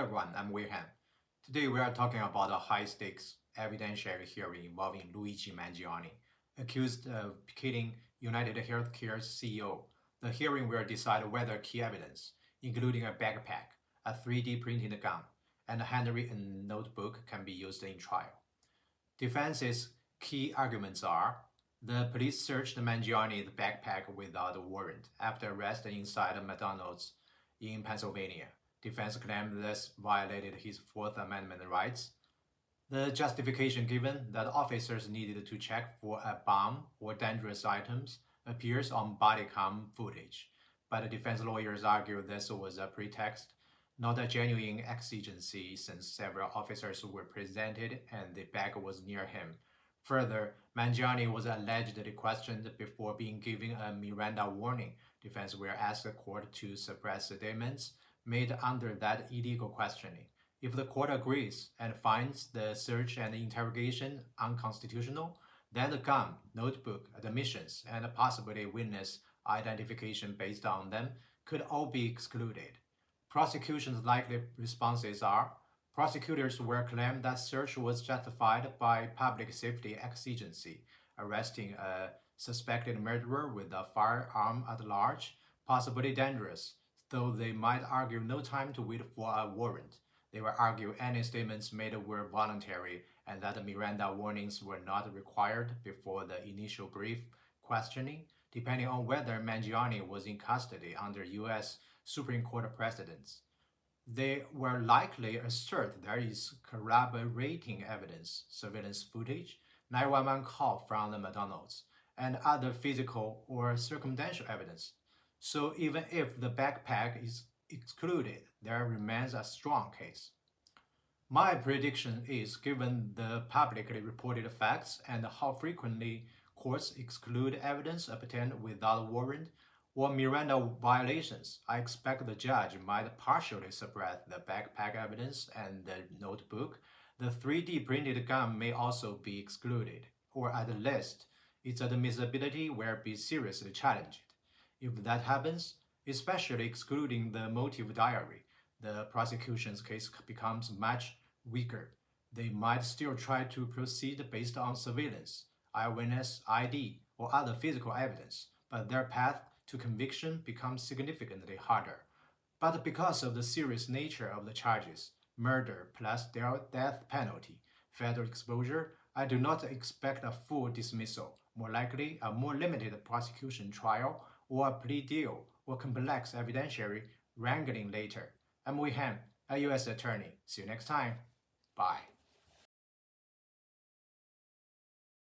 everyone, I'm Wilhelm. Today we are talking about a high-stakes evidentiary hearing involving Luigi Mangione, accused of killing United Healthcare's CEO. The hearing will decide whether key evidence, including a backpack, a 3D printed gun, and a handwritten notebook can be used in trial. Defense's key arguments are: the police searched Mangione's backpack without a warrant after arrest inside a McDonald's in Pennsylvania. Defense claimed this violated his Fourth Amendment rights. The justification given that officers needed to check for a bomb or dangerous items appears on body cam footage, but the defense lawyers argue this was a pretext, not a genuine exigency, since several officers were presented and the bag was near him. Further, Mangione was allegedly questioned before being given a Miranda warning. Defense will ask the court to suppress statements made under that illegal questioning. If the court agrees and finds the search and interrogation unconstitutional, then the gun, notebook, admissions, and possibly witness identification based on them could all be excluded. Prosecution's likely responses are: prosecutors will claim that search was justified by public safety exigency, arresting a suspected murderer with a firearm at large, possibly dangerous, though they might argue no time to wait for a warrant. They will argue any statements made were voluntary and that the Miranda warnings were not required before the initial brief questioning, depending on whether Mangione was in custody under U.S. Supreme Court precedents. They will likely assert there is corroborating evidence, surveillance footage, 911 call from the McDonald's, and other physical or circumstantial evidence. So even if the backpack is excluded, there remains a strong case. My prediction is, given the publicly reported facts and how frequently courts exclude evidence obtained without warrant or Miranda violations, I expect the judge might partially suppress the backpack evidence and the notebook. The 3D printed gun may also be excluded, or at least its admissibility will be seriously challenged. If that happens, especially excluding the motive diary, the prosecution's case becomes much weaker. They might still try to proceed based on surveillance, eyewitness ID, or other physical evidence, but their path to conviction becomes significantly harder. But because of the serious nature of the charges, murder plus death penalty, federal exposure, I do not expect a full dismissal, more likely a more limited prosecution trial or a plea deal or complex evidentiary wrangling later. I'm Wilhelm, a U.S. attorney. See you next time. Bye.